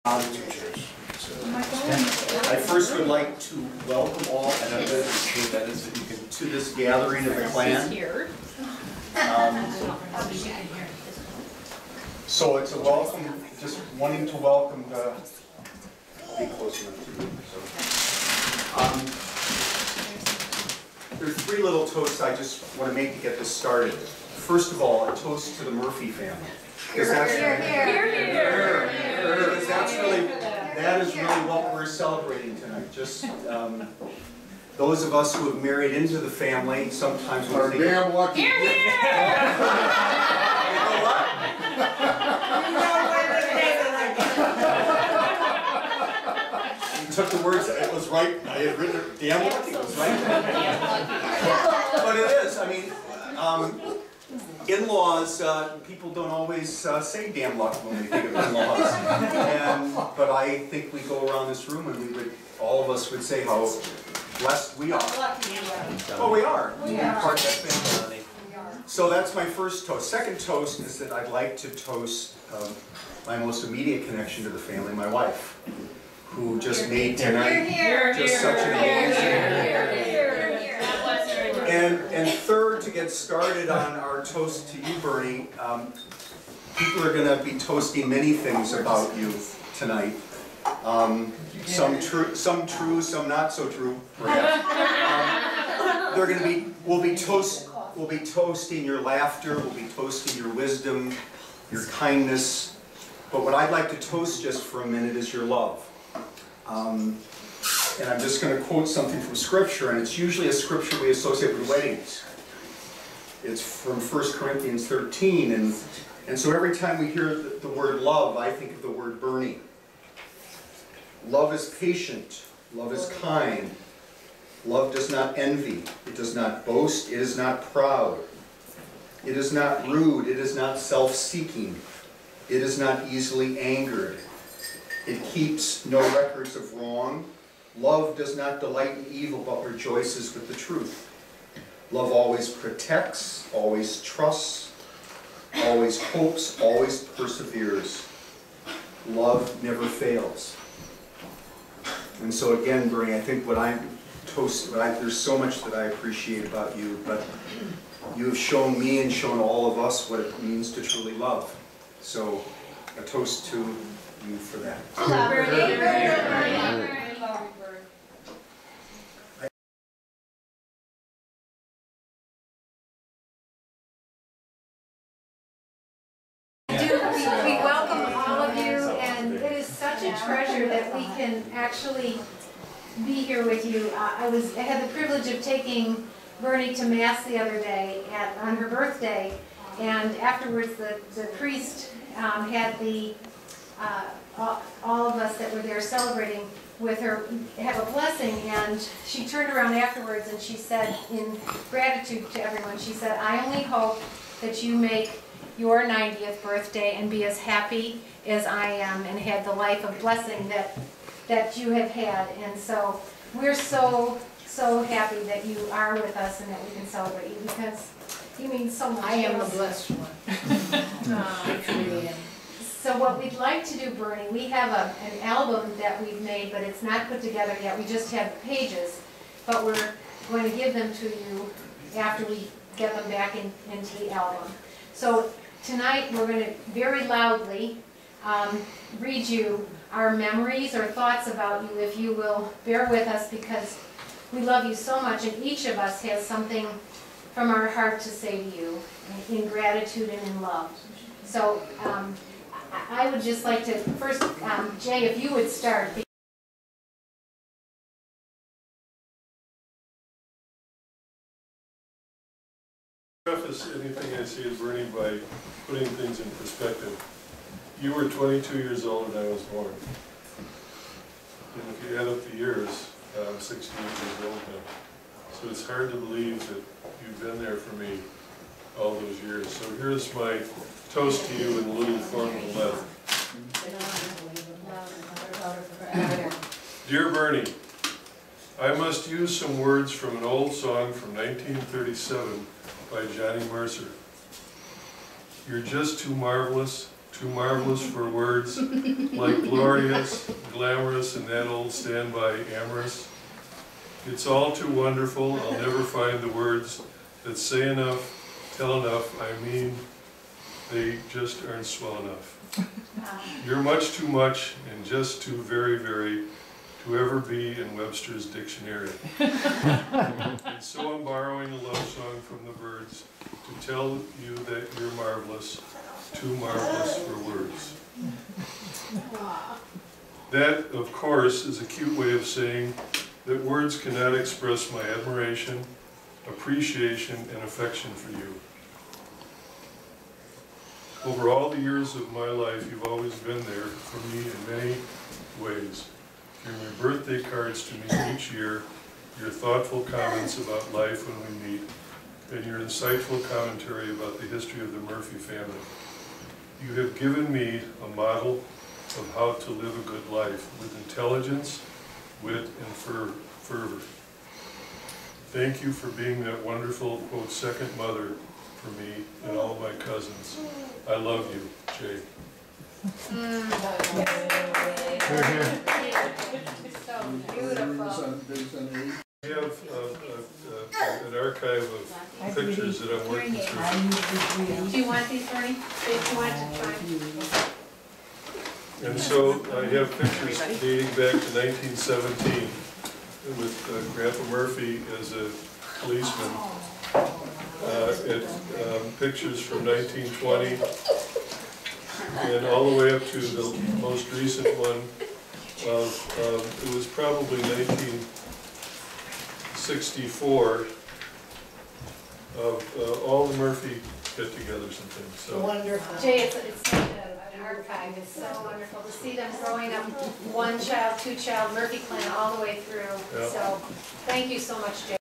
I first would like to welcome all to this gathering of the clan. So it's a welcome, just wanting to welcome the. Be close enough to you. There are three little toasts I just want to make to get this started. First of all, a toast to the Murphy family. Because that is really what we're celebrating tonight. Just those of us who have married into the family, sometimes we're damn lucky. You know what? You took the words, it was right, I had written it, damn lucky, it was right. But it is, I mean, in-laws, people don't always say damn luck when we think of in-laws. But I think we go around this room and all of us would say how blessed we are. Oh, we are. We are. Part of that family. So that's my first toast. Second toast is that I'd like to toast my most immediate connection to the family, my wife, who just made tonight just such an amazing. And third, to get started on our toast to you, Bernie, people are going to be toasting many things about you tonight. Some true, some not so true, perhaps. We'll be toasting your laughter, we'll be toasting your wisdom, your kindness. But what I'd like to toast just for a minute is your love. And I'm just going to quote something from Scripture, and it's usually a scripture we associate with weddings. It's from 1 Corinthians 13, and so every time we hear the word love, I think of the word Bernie. Love is patient. Love is kind. Love does not envy. It does not boast. It is not proud. It is not rude. It is not self-seeking. It is not easily angered. It keeps no records of wrong. Love does not delight in evil, but rejoices with the truth. Love always protects, always trusts, always hopes, always perseveres. Love never fails. And so again, Bernie, I think there's so much that I appreciate about you, but you have shown me and shown all of us what it means to truly love. So a toast to you for that. Love Bernie. We welcome all of you, and it is such a treasure that we can actually be here with you. I had the privilege of taking Bernie to Mass the other day on her birthday, and afterwards the priest had all of us that were there celebrating with her have a blessing, and she turned around afterwards and she said, in gratitude to everyone, she said, "I only hope that you make your 90th birthday and be as happy as I am and have the life of blessing that you have had." And so we're so happy that you are with us and that we can celebrate you, because you mean so much. I am the blessed one. So what we'd like to do, Bernie, we have an album that we've made, but it's not put together yet. We just have the pages, but we're going to give them to you after we get them back into the album. So tonight we're going to very loudly read you our memories or thoughts about you, if you will bear with us, because we love you so much, and each of us has something from our heart to say to you in gratitude and in love. So I would just like to first, Jay, if you would start. Preface anything I say is Bernie by putting things in perspective. You were 22 years old when I was born. And if you add up the years, I'm 68 years old now. So it's hard to believe that you've been there for me all those years. So here's my toast to you in a little formal letter. Dear Bernie, I must use some words from an old song from 1937 by Johnny Mercer. You're just too marvelous, too marvelous for words, like glorious, glamorous, and that old standby amorous. It's all too wonderful, I'll never find the words that say enough, tell enough, I mean, they just aren't swell enough. You're much too much and just too very, very to ever be in Webster's dictionary. And so I'm borrowing a love song from the Byrds to tell you that you're marvelous, too marvelous for words. That, of course, is a cute way of saying that words cannot express my admiration, appreciation, and affection for you. Over all the years of my life, you've always been there for me in many ways. Your birthday cards to me each year, your thoughtful comments about life when we meet, and your insightful commentary about the history of the Murphy family. You have given me a model of how to live a good life with intelligence, wit, and fervor. Thank you for being that wonderful, quote, second mother for me and all my cousins. I love you, Jay. So beautiful. I have an archive of pictures that I'm working through. Do you want these, Bernie? If you want to try. And so I have pictures dating back to 1917 with Grandpa Murphy as a policeman. Pictures from 1920 and all the way up to the most recent one of, it was probably 1964, of all the Murphy get-togethers and things. So. Wonderful. Jay, it's such an archive. It's so wonderful to see them growing up, one child, two child, Murphy clan all the way through. Yeah. So thank you so much, Jay.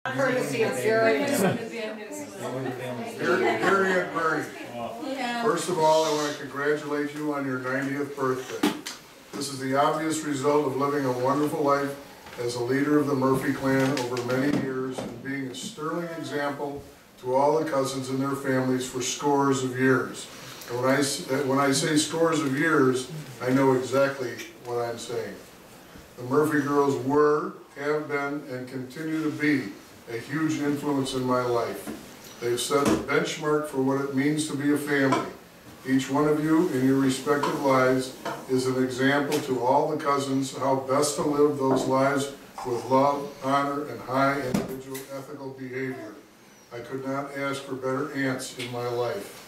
Courtesy of Gary. Gary and Bernie. First of all, I want to congratulate you on your 90th birthday. This is the obvious result of living a wonderful life as a leader of the Murphy clan over many years and being a sterling example to all the cousins and their families for scores of years. And when I say scores of years, I know exactly what I'm saying. The Murphy girls were, have been, and continue to be a huge influence in my life. They've set the benchmark for what it means to be a family. Each one of you in your respective lives is an example to all the cousins how best to live those lives with love, honor, and high individual ethical behavior. I could not ask for better aunts in my life.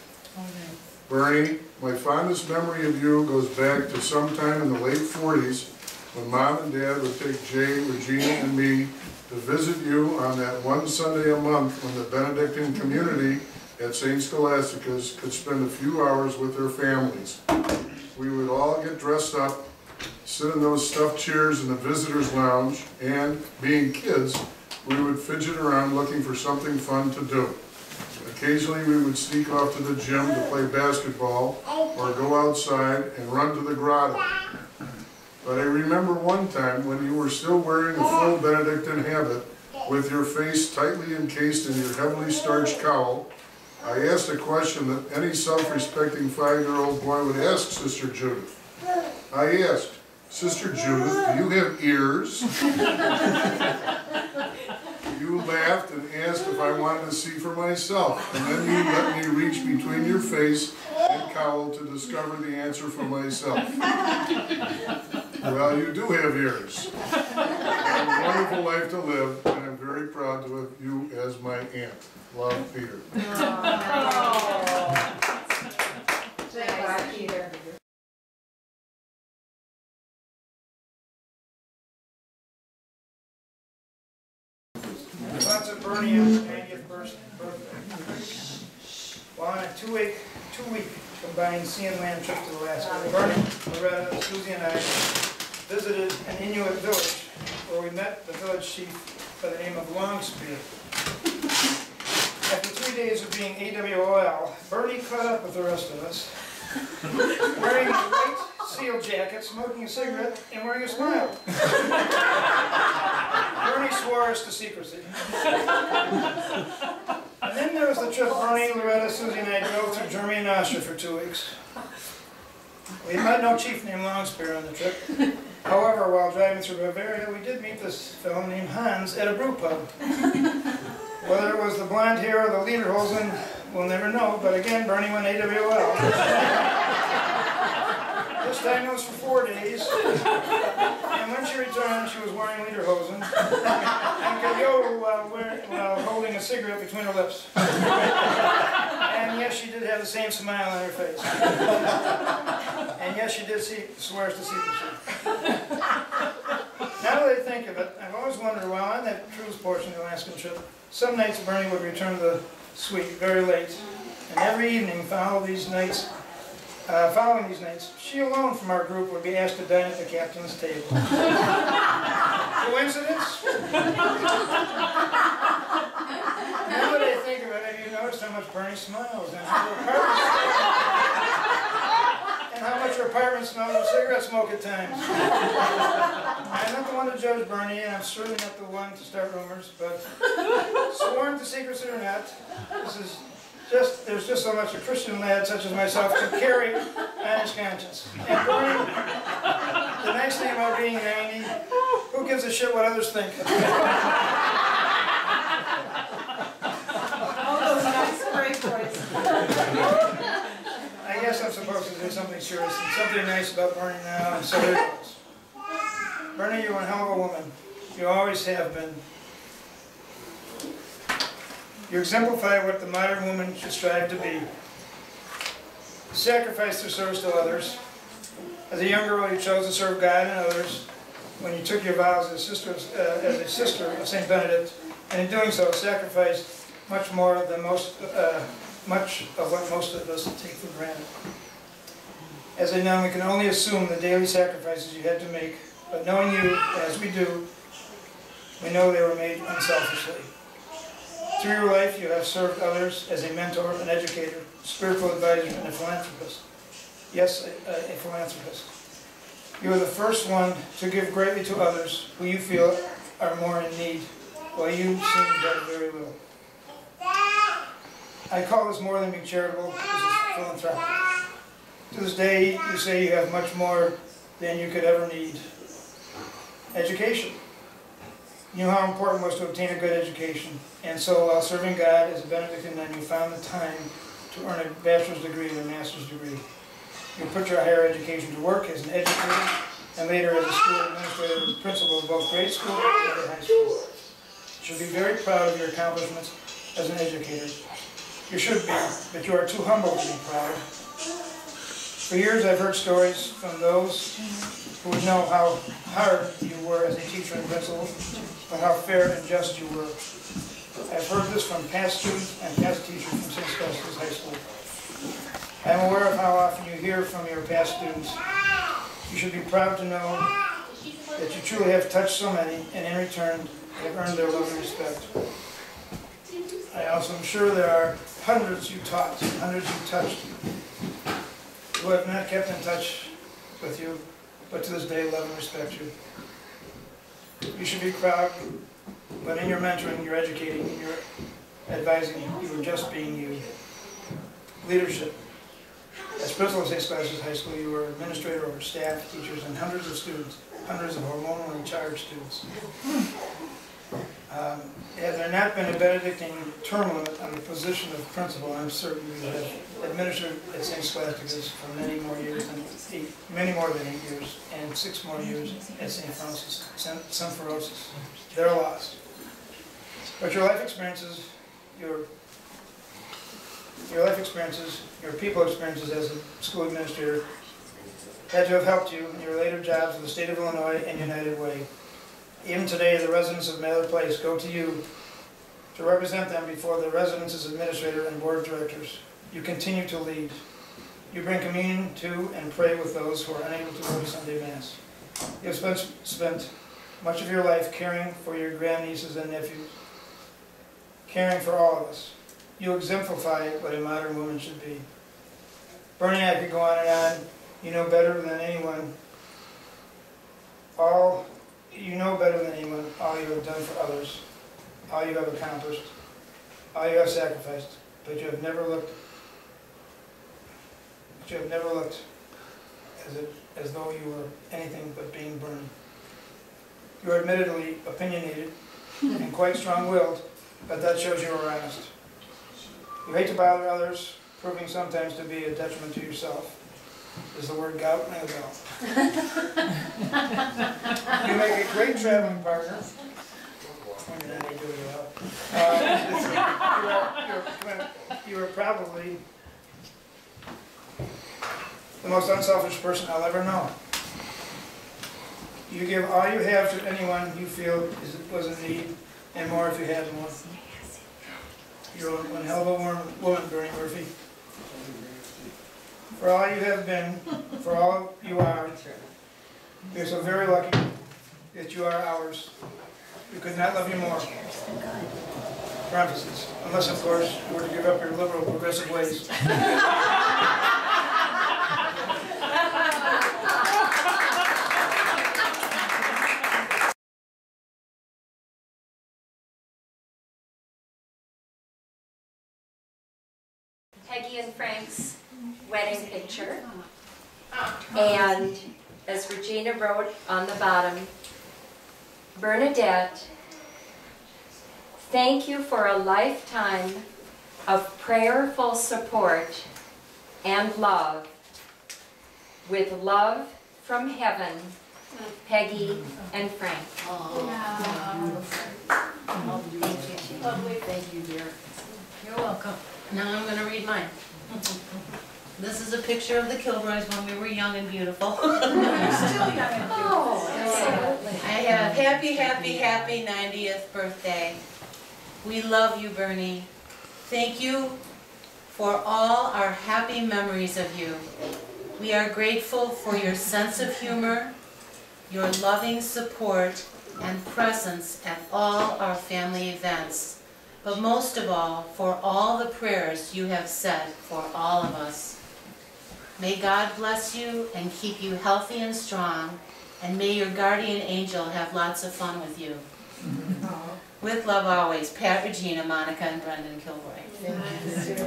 Bernie, my fondest memory of you goes back to sometime in the late 40s when Mom and Dad would take Jay, Regina, and me to visit you on that one Sunday a month when the Benedictine community at St. Scholastica's could spend a few hours with their families. We would all get dressed up, sit in those stuffed chairs in the visitors' lounge, and, being kids, we would fidget around looking for something fun to do. Occasionally we would sneak off to the gym to play basketball or go outside and run to the grotto. But I remember one time when you were still wearing a full Benedictine habit with your face tightly encased in your heavily starched cowl, I asked a question that any self-respecting 5-year-old boy would ask Sister Judith. I asked, "Sister Judith, do you have ears?" You laughed and asked if I wanted to see for myself, and then you let me reach between your face and cowl to discover the answer for myself. Well, you do have ears. A wonderful life to live, and I'm very proud to have you as my aunt. Love, Peter. Thanks, Peter. Lots of Bernie on his 90th birthday. Well, on a two-week combined sea and land trip to Alaska, Bernie, Loretta, Susie, and I visited an Inuit village where we met the village chief by the name of Longspear. After 3 days of being AWOL, Bernie caught up with the rest of us, wearing a white seal jacket, smoking a cigarette, and wearing a smile. Bernie swore us to secrecy. And then there was the trip Bernie, Loretta, Susie, and I drove through Germany and Austria for 2 weeks. We met no chief named Longspear on the trip. However, while driving through Bavaria, we did meet this fellow named Hans at a brew pub. Whether it was the blonde hair or the lederhosen, we'll never know, but again, Bernie went AWOL. This time it was for 4 days. And when she returned, she was wearing lederhosen and could yodel while holding a cigarette between her lips. And yes, she did have the same smile on her face. And yes, she did swear us to secrecy. Now that I think of it, I've always wondered, while on that cruise portion of the Alaskan trip, some nights Bernie would return to the suite very late, and every evening following these nights, she alone from our group would be asked to dine at the captain's table. Coincidence? Now that I think of it, have you noticed how much Bernie smiles and how much her apartment smells of cigarette smoke at times? I'm not the one to judge Bernie, and I'm certainly not the one to start rumors, but sworn to secrecy or not, there's just so much a Christian lad such as myself can carry on his conscience. And Bernie, the nice thing about being 90, who gives a shit what others think? All those nice great boys. I guess I'm supposed to do something serious and something nice about Bernie now, and so here it goes. Bernie, you're one hell of a woman. You always have been. You exemplify what the modern woman should strive to be. Sacrifice through service to others. As a young girl, you chose to serve God and others when you took your vows as a sister of St. Benedict, and in doing so, sacrificed much more than much of what most of us take for granted. As a nun, we can only assume the daily sacrifices you had to make, but knowing you as we do, we know they were made unselfishly. Through your life, you have served others as a mentor, an educator, spiritual advisor, and a philanthropist. Yes, a philanthropist. You are the first one to give greatly to others who you feel are more in need, while you seem to have very little. I call this more than being charitable, this is philanthropic. To this day, you say you have much more than you could ever need. Education. You knew how important it was to obtain a good education, and so while serving God as a Benedictine nun, you found the time to earn a bachelor's degree and a master's degree. You put your higher education to work as an educator, and later as a school administrator and principal of both grade school and high school. You should be very proud of your accomplishments as an educator. You should be, but you are too humble to be proud. For years I've heard stories from those who would know how hard you were as a teacher and principal, but how fair and just you were. I've heard this from past students and past teachers from St. Scholasticus High School. I am aware of how often you hear from your past students. You should be proud to know that you truly have touched so many, and in return have earned their love and respect. I also am sure there are hundreds you taught, hundreds you touched, who have not kept in touch with you, but to this day love and respect you. You should be proud, but in your mentoring, your educating, and your advising, you were just being you. Leadership. As principal of St. Scholasticus High School, you were administrator over staff, teachers, and hundreds of students, hundreds of hormonally charged students. Had there not been a Benedictine term limit on the position of principal, I'm certain you would have administered at St. Scholasticus for many more than 8 years, and 6 more years at St. Francis, Symphoros. They're lost. But your life experiences, your people experiences as a school administrator had to have helped you in your later jobs in the state of Illinois and United Way. Even today, the residents of Mather Place go to you to represent them before the residents' administrator and board of directors. You continue to lead. You bring communion to and pray with those who are unable to go to Sunday Mass. You have spent much of your life caring for your grandnieces and nephews, caring for all of us. You exemplify what a modern woman should be. Bernie and I could go on and on. You know better than anyone all you know better than anyone all you have done for others, all you have accomplished, all you have sacrificed, but you have never looked as though you were anything but being burned. You are admittedly opinionated and quite strong-willed, but that shows you are honest. You hate to bother others, proving sometimes to be a detriment to yourself. Is the word gout ring a bell? You make a great traveling partner. When you're not doing well. You are probably the most unselfish person I'll ever know. You give all you have to anyone you feel was in need, and more if you had more. You're one hell of a woman, Bernie Murphy. For all you have been, for all you are, you're so very lucky that you are ours. We could not love you more. Parentheses. Unless, of course, you were to give up your liberal progressive ways. Peggy and Frank's wedding picture. And as Regina wrote on the bottom, Bernadette, thank you for a lifetime of prayerful support and love. With love from heaven, Peggy and Frank. Thank you. Lovely. Thank you, dear. You're welcome. Now I'm going to read mine. This is a picture of the Kilroys when we were young and beautiful. You're still young and beautiful. Oh, absolutely. I have happy, happy, happy 90th birthday. We love you, Bernie. Thank you for all our happy memories of you. We are grateful for your sense of humor, your loving support, and presence at all our family events. But most of all, for all the prayers you have said for all of us. May God bless you and keep you healthy and strong, and may your guardian angel have lots of fun with you. With love always, Pat, Regina, Monica, and Brendan Kilroy. Thank you.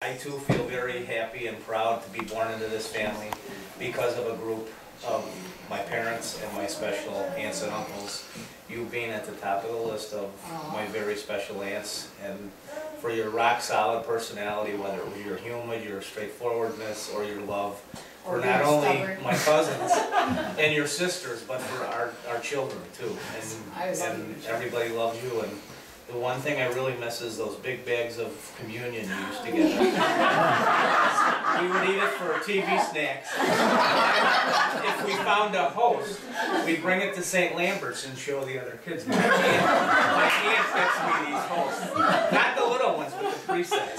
I too feel very happy and proud to be born into this family because of a group of my parents and my special aunts and uncles. You being at the top of the list of my very special aunts, and for your rock solid personality, whether it was your humor, your straightforwardness, or your love for not only my cousins and your sisters, but for our children too. And everybody loves you. And the one thing I really miss is those big bags of communion you used to get. We would eat it for TV snacks. If we found a host, we'd bring it to St. Lambert's and show the other kids. My aunt gets me these hosts. Not the little ones, but the presets.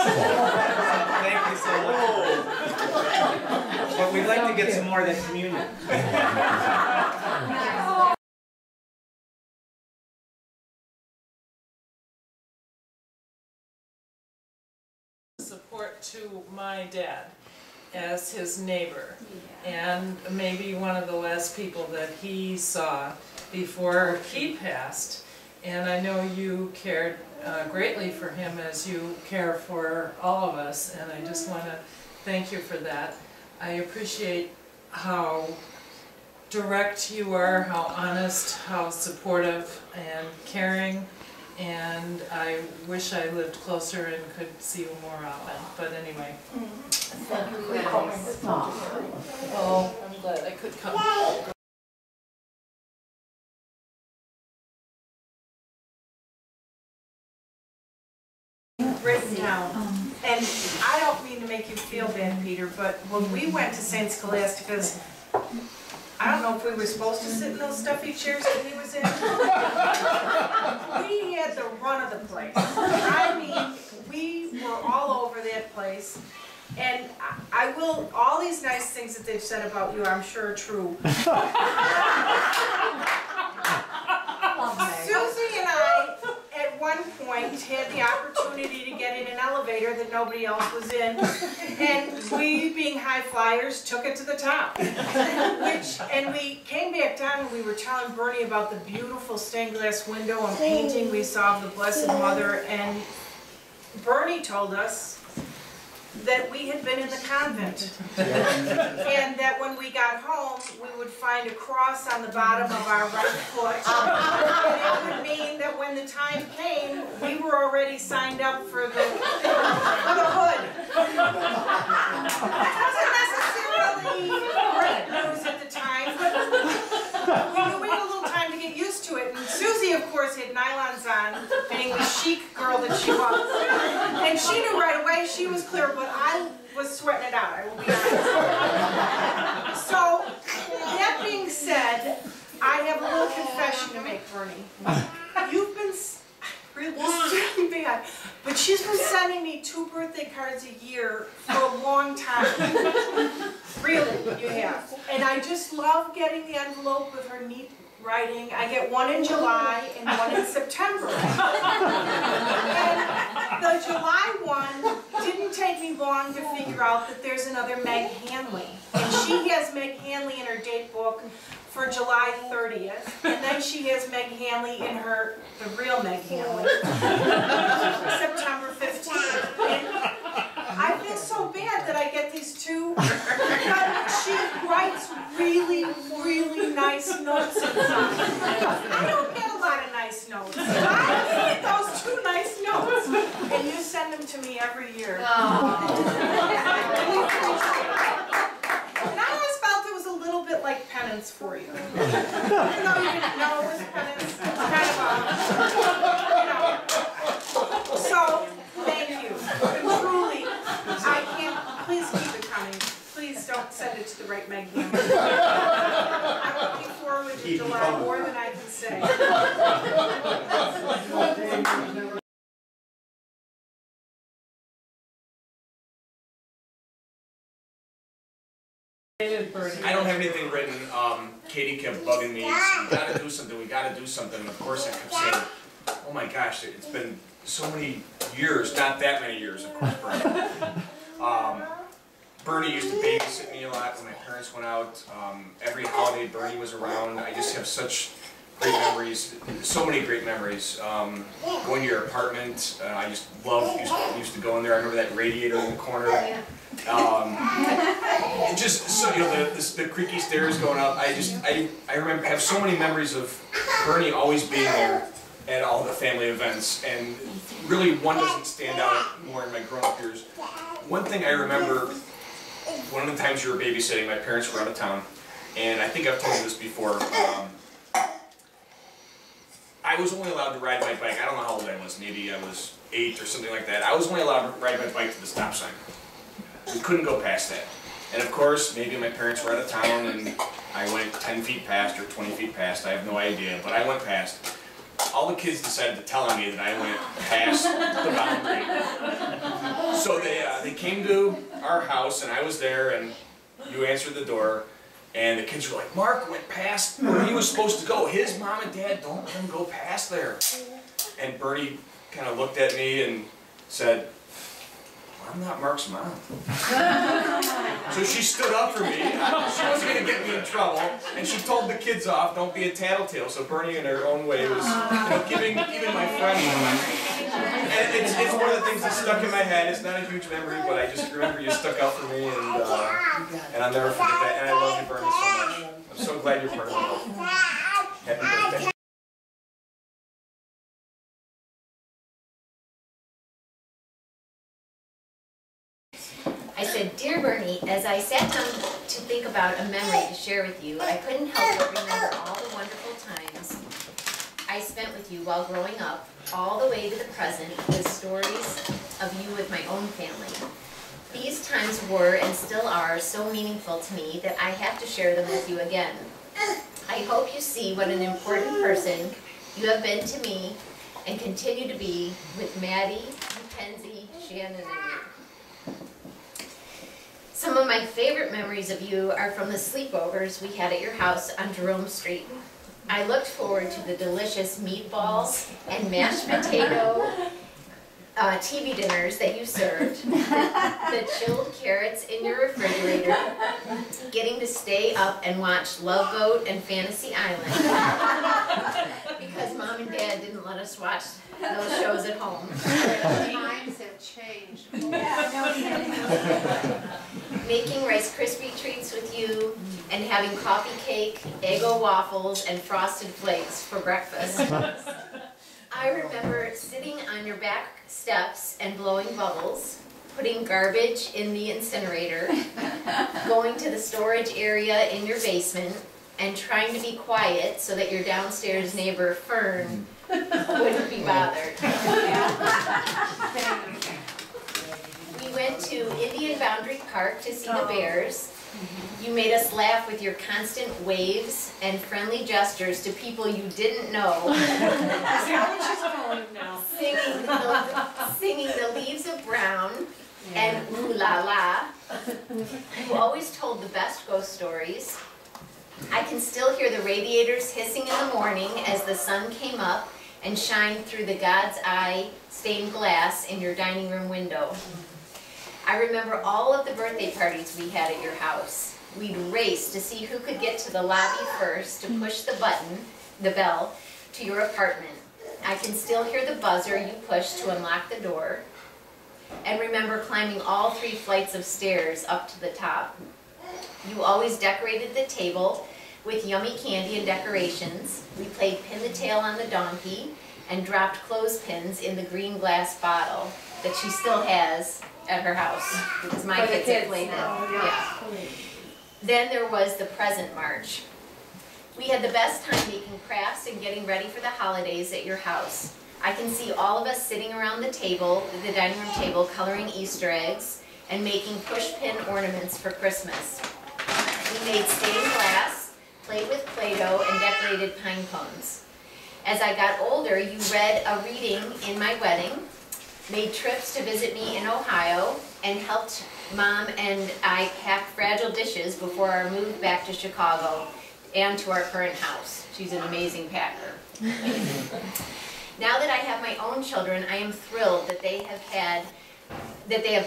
Thank you so much. But we'd like to get some more of that communion. Support to my dad as his neighbor, and maybe one of the last people that he saw before he passed. And I know you cared greatly for him as you care for all of us, and I just want to thank you for that. I appreciate how direct you are, how honest, how supportive and caring. And I wish I lived closer and could see you more often. But anyway. Thank you for coming. Oh, I'm glad I could come. Written down. And I don't mean to make you feel bad, Peter, but when we went to St. Scholastica's, I don't know if we were supposed to sit in those stuffy chairs that he was in. We had the run of the place. I mean, we were all over that place. And I will, all these nice things that they've said about you, I'm sure are true. Susie and I, at one point, had the opportunity to get in an elevator that nobody else was in. And we, being high flyers, took it to the top. And we came back down and we were telling Bernie about the beautiful stained glass window and painting we saw of the Blessed Mother. And Bernie told us that we had been in the convent. And that when we got home, we would find a cross on the bottom of our right foot. And it would mean that when the time came, we were already signed up for the hood. That wasn't necessarily great news at the time, but we had a little time to get used to it. And Susie, of course, had nylons on, being the chic girl that she was. And she knew right away, she was clear, but I was sweating it out, I will be honest. So, that being said, I have a little confession to make, Bernie. You've been, really, this is really bad, but she's been sending me 2 birthday cards a year for a long time. Really, you have. And I just love getting the envelope with her neat writing. I get one in July and one in September. And the July one didn't take me long to figure out that there's another Meg Hanley. And she has Meg Hanley in her date book for July 30th. And then she has Meg Hanley in her, the real Meg Hanley, September 15th. And I feel so bad that I get these two, but she writes really, really nice notes sometimes. I don't get a lot of nice notes. I get those 2 nice notes, and you send them to me every year. And I always felt it was a little bit like penance for you. Even though you didn't know it was penance, it's kind of a, So, thank you. Truly, I can't, please keep it coming. Please don't send it to the right Meg Hanley. I'm looking forward to July more than I can say. I don't have anything written. Katie kept bugging me, so we gotta do something, we gotta do something, and of course I kept saying, oh my gosh, it's been so many years, not that many years, of course, Bernie. Bernie used to babysit me a lot when my parents went out. Every holiday Bernie was around. I just have such great memories, so many great memories. Going to your apartment, I just loved, used to go in there. I remember that radiator in the corner. Just so you know, the creaky stairs going up. I remember, have so many memories of Bernie always being there at all the family events, and really one doesn't stand out more in my grown-up years. One thing I remember, one of the times you were babysitting, my parents were out of town, and I think I've told you this before. I was only allowed to ride my bike. I don't know how old I was. Maybe I was 8 or something like that. I was only allowed to ride my bike to the stop sign. We couldn't go past that. And of course, maybe my parents were out of town and I went 10 feet past or 20 feet past. I have no idea, but I went past. All the kids decided to tell on me that I went past the boundary. So they came to our house and I was there and you answered the door. And the kids were like, Mark went past where he was supposed to go. His mom and dad don't let him go past there. And Bernie kind of looked at me and said, I'm not Mark's mom. So she stood up for me. She wasn't going to get me in trouble. And she told the kids off, don't be a tattletale. So Bernie, in her own way, was giving even my friends one. And it's one of the things that stuck in my head. It's not a huge memory, but I just remember you stuck out for me. And I'll never forget that. And I love you, Bernie, so much. I'm so glad you're part of my life. Happy birthday. I said, Dear Bernie, as I sat down to think about a memory to share with you, I couldn't help but remember all the wonderful times I spent with you while growing up, all the way to the present, with stories of you with my own family. These times were, and still are, so meaningful to me that I have to share them with you again. I hope you see what an important person you have been to me and continue to be with Maddie, Mackenzie, Shannon, and me. Some of my favorite memories of you are from the sleepovers we had at your house on Jerome Street. I looked forward to the delicious meatballs and mashed potato TV dinners that you served, the chilled carrots in your refrigerator, getting to stay up and watch Love Boat and Fantasy Island, because Mom and Dad didn't let us watch those shows at home. Times have changed. Making Rice Krispie treats with you, and having coffee cake, Eggo waffles, and Frosted Flakes for breakfast. I remember sitting on your back steps and blowing bubbles, putting garbage in the incinerator, going to the storage area in your basement, and trying to be quiet so that your downstairs neighbor, Fern, wouldn't be bothered. We went to Indian Boundary Park to see the bears. You made us laugh with your constant waves and friendly gestures to people you didn't know. Singing the Leaves of Brown and Ooh La La. You always told the best ghost stories. I can still hear the radiators hissing in the morning as the sun came up and shined through the God's eye stained glass in your dining room window. I remember all of the birthday parties we had at your house. We'd race to see who could get to the lobby first to push the bell, to your apartment. I can still hear the buzzer you pushed to unlock the door, and remember climbing all 3 flights of stairs up to the top. You always decorated the table with yummy candy and decorations. We played pin the tail on the donkey and dropped clothespins in the green glass bottle that she still has at her house, because my kids have played it. Yeah. Then there was the present march. We had the best time making crafts and getting ready for the holidays at your house. I can see all of us sitting around the table, the dining room table, coloring Easter eggs and making push-pin ornaments for Christmas. We made stained glass, played with Play-Doh, and decorated pine cones. As I got older, you read a reading in my wedding, made trips to visit me in Ohio, and helped Mom and I pack fragile dishes before our move back to Chicago and to our current house. She's an amazing packer. Now that I have my own children, I am thrilled that they have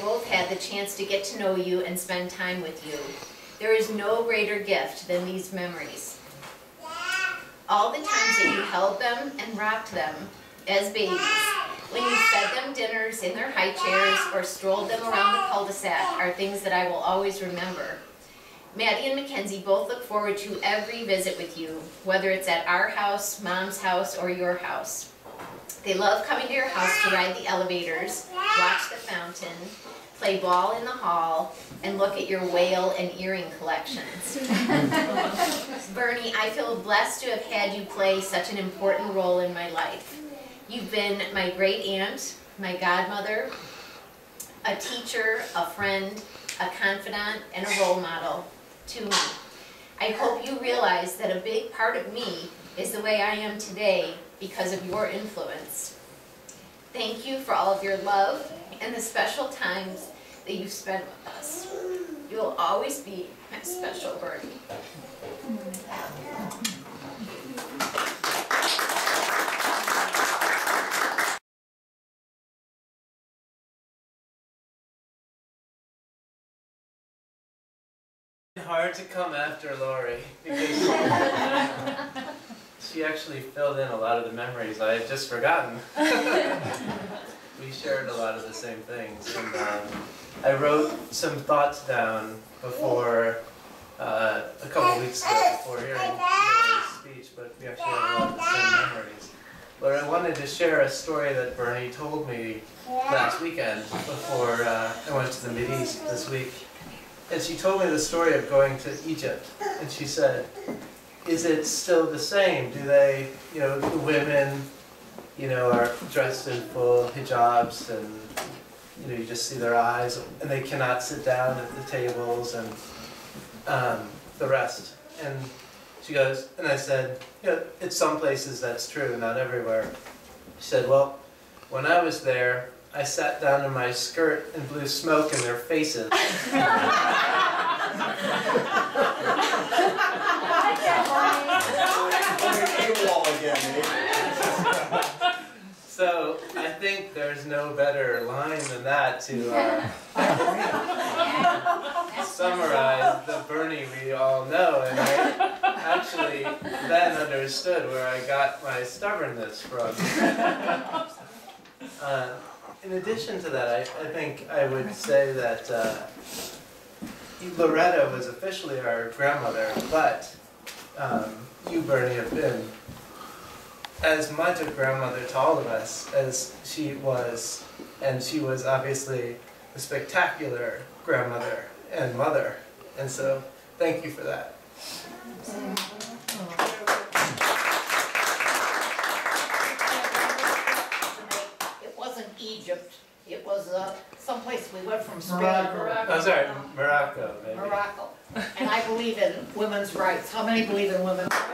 both had the chance to get to know you and spend time with you. There is no greater gift than these memories. All the times that you held them and rocked them as babies, when you fed them dinners in their high chairs or strolled them around the cul-de-sac, are things that I will always remember. Maddie and Mackenzie both look forward to every visit with you, whether it's at our house, Mom's house, or your house. They love coming to your house to ride the elevators, watch the fountain, play ball in the hall, and look at your whale and earring collections. Bernie, I feel blessed to have had you play such an important role in my life. You've been my great aunt, my godmother, a teacher, a friend, a confidant, and a role model to me. I hope you realize that a big part of me is the way I am today because of your influence. Thank you for all of your love and the special times that you've spent with us. You'll always be my special Bernie. Hard to come after Lori because she actually filled in a lot of the memories I had just forgotten. We shared a lot of the same things, and I wrote some thoughts down before a couple weeks ago before hearing Lori's speech, but we actually had a lot of the same memories. But I wanted to share a story that Bernie told me last weekend before I went to the Mideast this week. And she told me the story of going to Egypt, and she said, is it still the same? Do they, the women, are dressed in full hijabs, and, you just see their eyes, and they cannot sit down at the tables, and the rest. And she goes, and I said, it's some places that's true, not everywhere. She said, well, when I was there, I sat down in my skirt and blew smoke in their faces. So I think there's no better line than that to summarize the Bernie we all know. And I actually then understood where I got my stubbornness from. In addition to that, I think I would say that Loretta was officially our grandmother, but you, Bernie, have been as much a grandmother to all of us as she was, and she was obviously a spectacular grandmother and mother, and so thank you for that. It wasn't Egypt, it was someplace we went from Spain. Oh, sorry, Morocco, maybe. Morocco. And I believe in women's rights. How many believe in women's rights?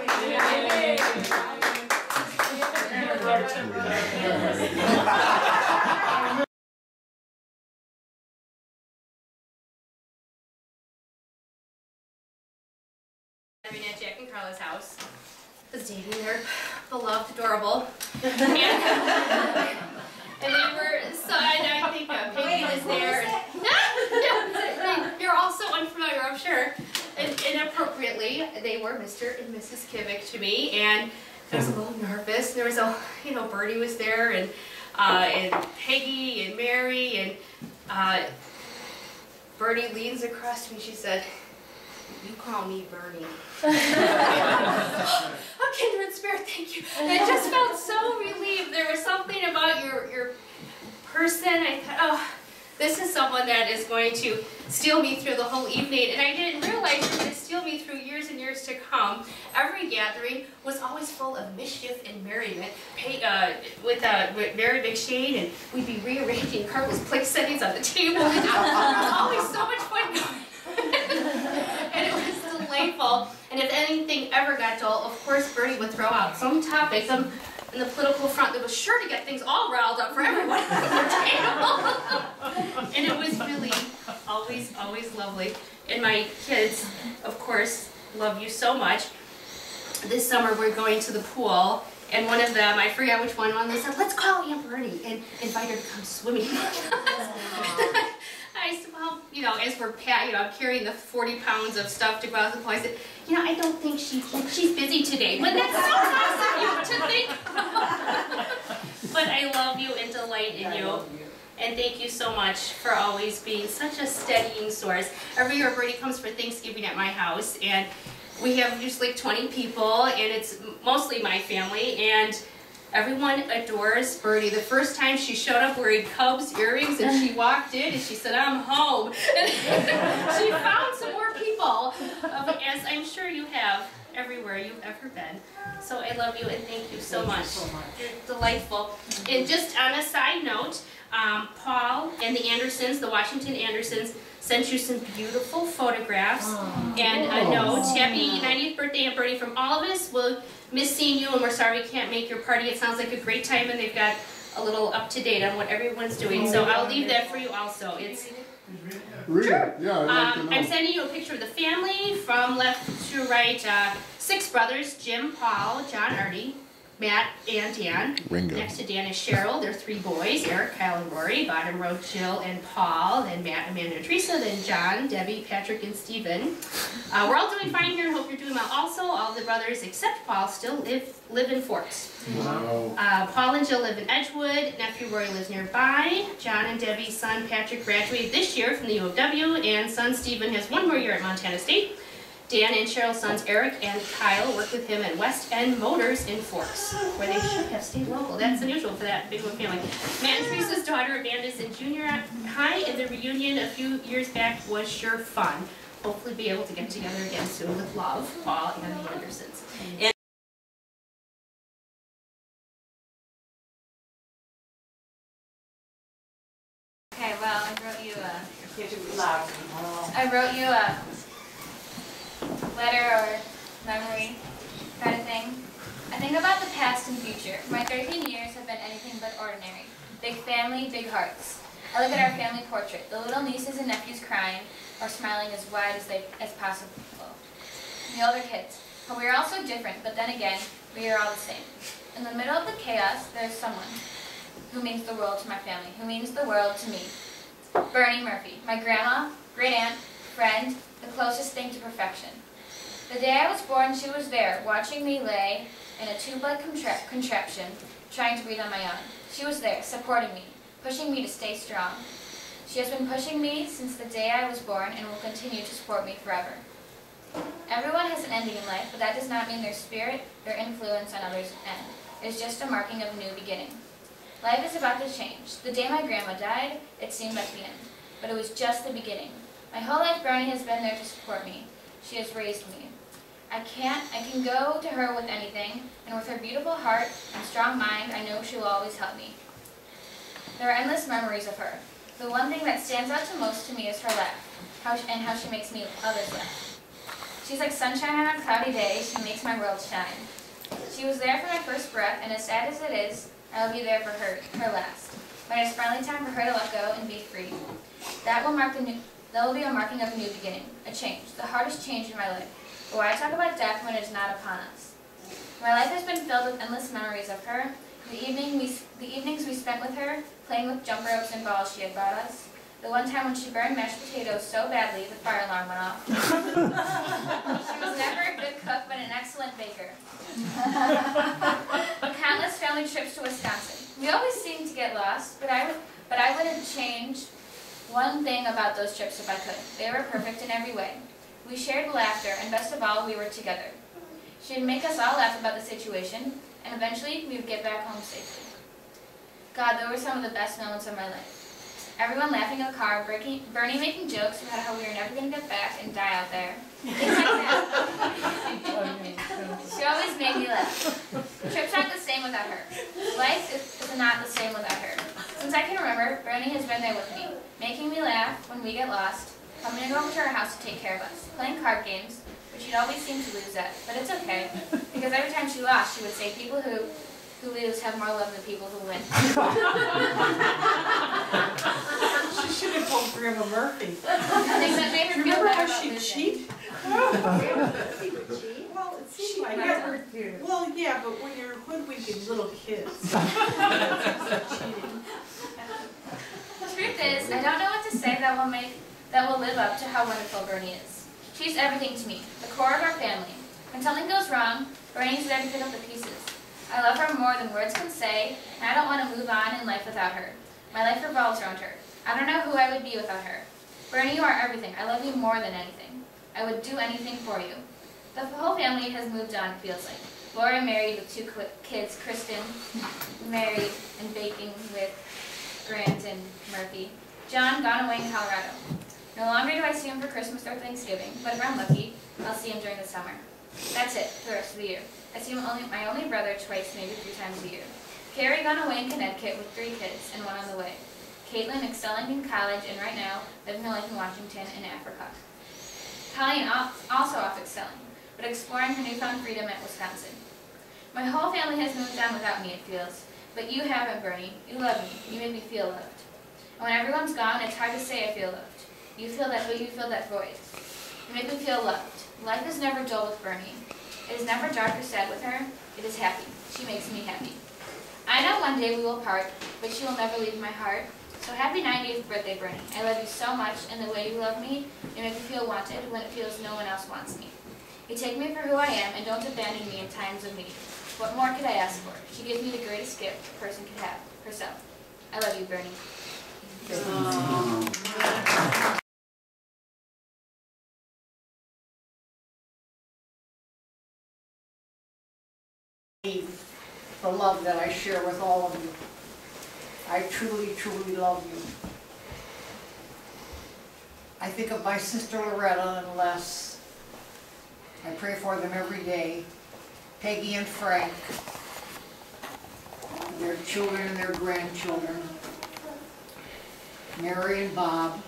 At Jack and Carla's house, was dating their beloved, adorable, and they were, so I think Peggy was there. You're all so unfamiliar, I'm sure. And inappropriately, they were Mr. and Mrs. Kivik to me, and I was a little nervous. There was Bertie was there, and Peggy and Mary, and Bertie leans across to me. She said, "You call me Bernie." Oh, kindred spirit, thank you. And I just felt so relieved. There was something about your person. I thought, oh, this is someone that is going to steal me through the whole evening. And I didn't realize you were going to steal me through years and years to come. Every gathering was always full of mischief and merriment with Mary McShane, and we'd be rearranging Carla's place settings on the table. And there was always so much fun going. And it was delightful. And if anything ever got dull, of course Bertie would throw out some topic in the political front that was sure to get things all riled up for everyone at the table. And it was really always, always lovely. And my kids, of course, love you so much. This summer we're going to the pool, and one of them, I forget which one, they said, "Let's call Aunt Bernie and invite her to come swimming." I said, well, as we're I'm carrying the 40 pounds of stuff to go out to the pool, I said, I don't think she's busy today. But that's so nice of you to think. But I love you and delight in you. And thank you so much for always being such a steadying source. Every year Bertie comes for Thanksgiving at my house, and we have usually 20 people, and it's mostly my family, and everyone adores Bertie. The first time she showed up wearing Cubs earrings, and she walked in and she said, "I'm home." And she found some more people, as I'm sure you have everywhere you've ever been. So I love you and thank you so much. You're delightful. And just on a side note, Paul and the Andersons, the Washington Andersons, sent you some beautiful photographs and a note. Happy 90th birthday, Aunt Bertie, from all of us. We'll miss seeing you, and we're sorry we can't make your party. It sounds like a great time, and they've got a little up-to-date on what everyone's doing. So I'll leave that for you also. It's Sure. Yeah, I'd like to know. I'm sending you a picture of the family from left to right. 6 brothers: Jim, Paul, John, Artie, Matt, and Dan. Ringo. Next to Dan is Cheryl. There are 3 boys: Eric, Kyle, and Rory. Bottom row, Jill and Paul. Then Matt, Amanda, and Teresa. Then John, Debbie, Patrick, and Stephen. We're all doing fine here and hope you're doing well. Also, all the brothers except Paul still live in Forks. Wow. Paul and Jill live in Edgewood. Nephew Rory lives nearby. John and Debbie's son Patrick graduated this year from the U of W, and son Stephen has 1 more year at Montana State. Dan and Cheryl's sons Eric and Kyle work with him at West End Motors in Forks, where they should have stayed local. That's unusual for that big of a family. Matt and Teresa's daughter Amanda's in junior high, and the reunion a few years back was sure fun. Hopefully be able to get together again soon with love, Paul and the Andersons. And okay, well, I wrote you a letter or memory kind of thing. I think about the past and future. My 13 years have been anything but ordinary. Big family, big hearts. I look at our family portrait, the little nieces and nephews crying or smiling as wide as possible. The older kids. But we are all so different, but then again, we are all the same. In the middle of the chaos, there's someone. who means the world to my family, who means the world to me. Bernie Murphy, my grandma, great aunt, friend, the closest thing to perfection. The day I was born, she was there, watching me lay in a tube-like contraption, trying to breathe on my own. She was there, supporting me, pushing me to stay strong. She has been pushing me since the day I was born and will continue to support me forever. Everyone has an ending in life, but that does not mean their spirit, their influence on others end. It is just a marking of a new beginning. Life is about to change. The day my grandma died, it seemed like the end, but it was just the beginning. My whole life, Bernie has been there to support me. She has raised me. I can go to her with anything, and with her beautiful heart and strong mind, I know she will always help me. There are endless memories of her. The one thing that stands out to most to me is her laugh, and how she makes me others laugh. She's like sunshine on a cloudy day. She makes my world shine. She was there for my first breath, and as sad as it is, I will be there for her last. When it's finally time for her to let go and be free. That will be a marking of a new beginning, a change, the hardest change in my life. But why talk about death when it is not upon us? My life has been filled with endless memories of her. The evenings we spent with her, playing with jump ropes and balls she had brought us. The one time when she burned mashed potatoes so badly the fire alarm went off. She was never a good cook, but an excellent baker. Countless family trips to Wisconsin. We always seemed to get lost, but I wouldn't change one thing about those trips if I could. They were perfect in every way. We shared laughter, and best of all, we were together. She'd make us all laugh about the situation, and eventually we would get back home safely. God, those were some of the best moments of my life. Everyone laughing in the car, Bernie making jokes about how we were never going to get back and die out there. Things like that. She always made me laugh. Trips aren't the same without her. Life is not the same without her. Since I can remember, Bernie has been there with me, making me laugh when we get lost, coming over to our house to take care of us, playing card games, which she'd always seem to lose at. But it's okay, because every time she lost, she would say people who lose have more love than people who win. She should have told Grandma Murphy. I think that made her feel better about she'd losing. cheat? Well, it seemed like it. Well, yeah, but when you're hoodwinking little kids. Cheating. The truth is, I don't know what to say that will live up to how wonderful Bernie is. She's everything to me, the core of our family. When something goes wrong, Bernie's there to pick up the pieces. I love her more than words can say, and I don't want to move on in life without her. My life revolves around her. I don't know who I would be without her. Bernie, you are everything. I love you more than anything. I would do anything for you. The whole family has moved on, it feels like. Laura married with 2 kids, Kristen married and baking with Grant and Murphy. John gone away in Colorado. No longer do I see him for Christmas or Thanksgiving, but if I'm lucky, I'll see him during the summer. That's it for the rest of the year. I see my only brother twice, maybe 3 times a year. Carrie gone away in Connecticut with 3 kids and 1 on the way. Caitlin excelling in college and right now living a life in Washington and Africa. Colleen also off excelling, but exploring her newfound freedom at Wisconsin. My whole family has moved on without me, it feels. But you haven't, Bernie. You love me. You make me feel loved. And when everyone's gone, it's hard to say I feel loved. You feel that, but you fill that void. You make me feel loved. Life is never dull with Bernie. It is never dark or sad with her. It is happy. She makes me happy. I know one day we will part, but she will never leave my heart. So happy 90th birthday, Bernie. I love you so much, and the way you love me, you make me feel wanted when it feels no one else wants me. You take me for who I am and don't abandon me in times of need. What more could I ask for? She gives me the greatest gift a person could have, herself. I love you, Bernie. The love that I share with all of you. I truly, truly love you. I think of my sister Loretta and Les. I pray for them every day. Peggy and Frank, their children and their grandchildren. Mary and Bob,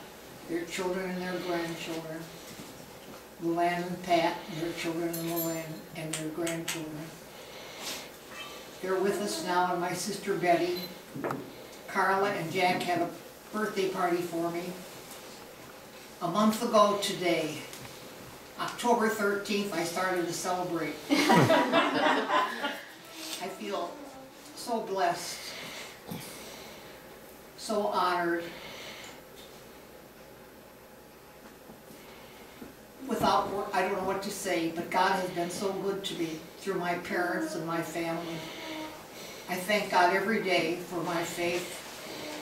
their children and their grandchildren. Luann and Pat, their children and Luann and their grandchildren. They're with us now, and my sister Betty. Carla and Jack have a birthday party for me. A month ago today, October 13th, I started to celebrate. I feel so blessed so honored. Without word, I don't know what to say, but God has been so good to me through my parents and my family. I thank God every day for my faith,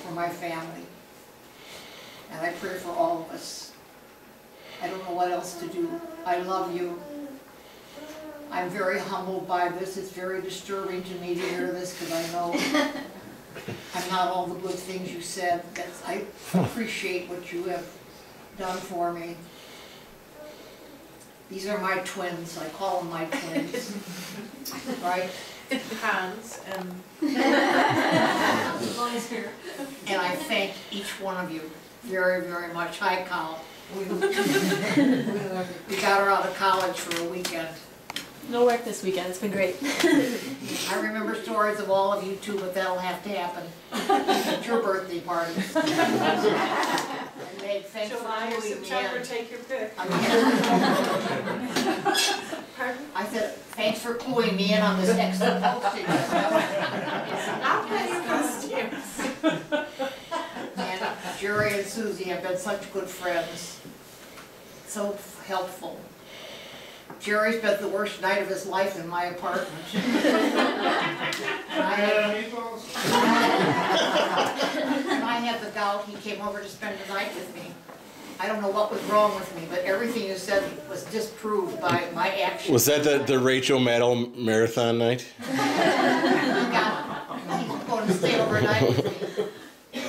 for my family. And I pray for all of us. I don't know what else to do. I love you. I'm very humbled by this. It's very disturbing to me to hear this because I know I'm not all the good things you said. I appreciate what you have done for me. These are my twins. I call them my twins. Right? Hans and... And I thank each one of you very, very much. Hi, Kyle. We got her out of college for a weekend. No work this weekend. It's been great. I remember stories of all of you too, but that'll have to happen at your birthday party. And Meg, thanks July for or doing September, me. take your pick. Pardon? I said, thanks for cluing me in on this excellent postage. I'll pay your costumes. And Jerry and Susie have been such good friends. So helpful. Jerry spent the worst night of his life in my apartment. When I had the gout, he came over to spend the night with me. I don't know what was wrong with me, but everything you said was disproved by my actions. Was that the Rachel Maddow marathon night? He's going to stay overnight with me.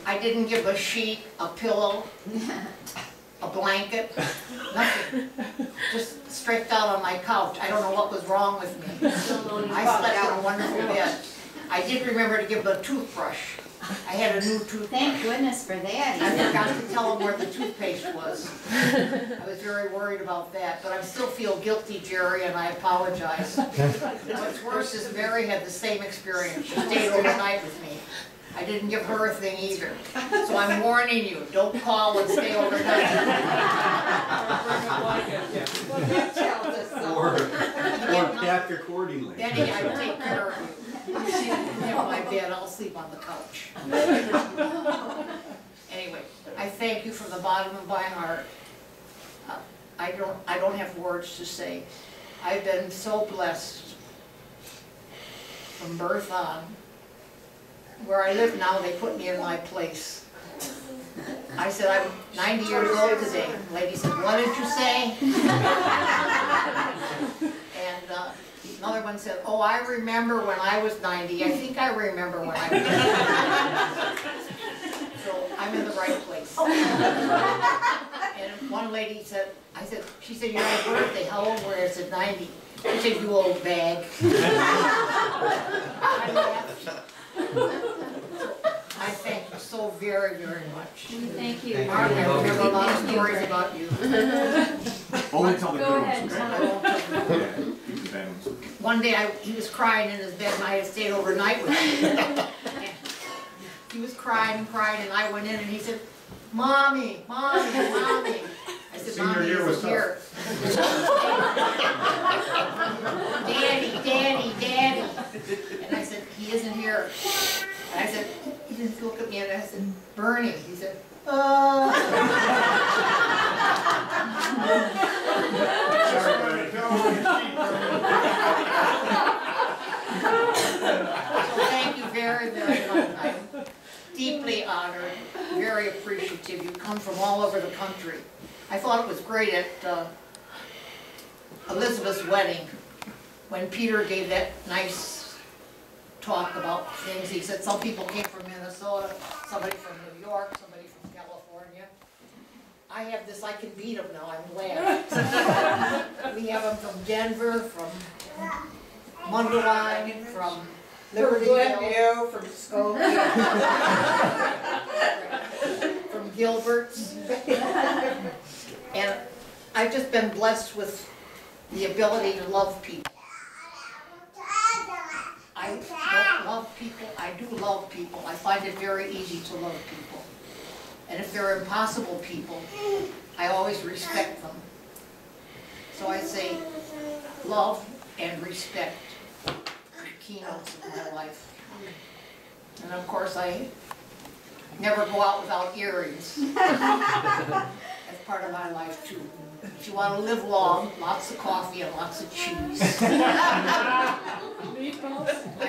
I didn't give a sheet, a pillow, a blanket, nothing. Just stretched out on my couch. I don't know what was wrong with me. I slept in a wonderful bed. I did remember to give him a toothbrush. I had a new toothbrush. Thank goodness for that. I forgot to tell him where the toothpaste was. I was very worried about that, but I still feel guilty, Jerry, and I apologize. What's worse is Mary had the same experience. She stayed overnight with me. I didn't give her a thing either. So I'm warning you, don't call and stay overnight. Or adapt accordingly. Benny, I take care of you. You sleep in my bed, I'll sleep on the couch. Anyway, I thank you from the bottom of my heart. I don't have words to say. I've been so blessed from birth on. Where I live now, they put me in my place. I said, I'm 90 years old today. The lady said, what did you say? And another one said, oh, I remember when I was 90. I think I remember when I was 90. So I'm in the right place. And one lady said, she said, you had a birthday, how old were you? I said, 90. She said, you old bag. I laughed. I thank you so very, very much. Thank you. Mark, I remember a lot of stories about you. Only tell the Go good ahead. ones. I won't tell you. Yeah, keep the bad ones. One day he was crying in his bed and I had stayed overnight with him. He was crying and crying and I went in and he said, Mommy, Mommy, Mommy. I said, Senior Mommy year was isn't here. Daddy, Daddy, Daddy. And I said, he isn't here. And I said, he didn't look at me and I said, Bernie. He said, oh. So thank you very, very much. I'm deeply honored, very appreciative. You come from all over the country. I thought it was great at Elizabeth's wedding when Peter gave that nice talk about things. He said some people came from Minnesota, somebody from New York, somebody from California. I have this, I can beat them now, I'm glad. We have them from Denver, from Mundelein, from Liberty Hill, from Skokie. from Gilbert's. And I've just been blessed with the ability to love people. I don't love people, I do love people. I find it very easy to love people. And if they're impossible people, I always respect them. So I say love and respect, the keynotes of my life. And of course, I never go out without earrings. That's part of my life too. If you want to live long, lots of coffee and lots of cheese. My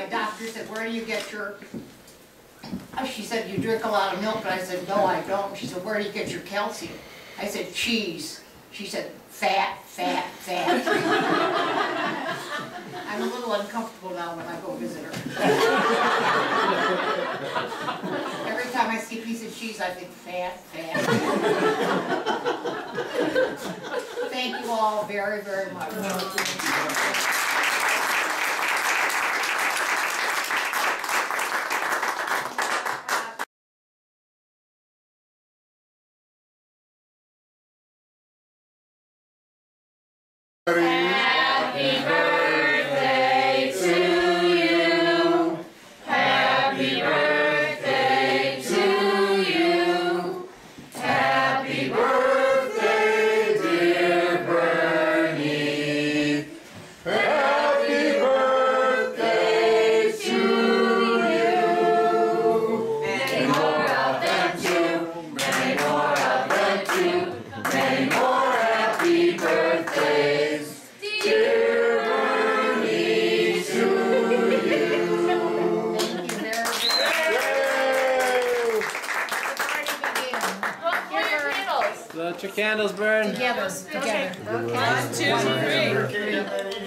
doctor said, where do you get your... She said, you drink a lot of milk, and I said, no, I don't. She said, where do you get your calcium? I said, cheese. She said, fat, fat, fat. I'm a little uncomfortable now when I go visit her. Every time I see a piece of cheese, I think fat, fat. Thank you all very, very much. Happy birthday to you. Happy birthday to you. Happy birthday, dear Bernie. Happy birthday to you. Many more of them too. Many more of them too. Many more happy birthdays. Dear Bernie, to you. Thank you very much. Let your candles burn. Together, together. Okay. 1, 2, 3.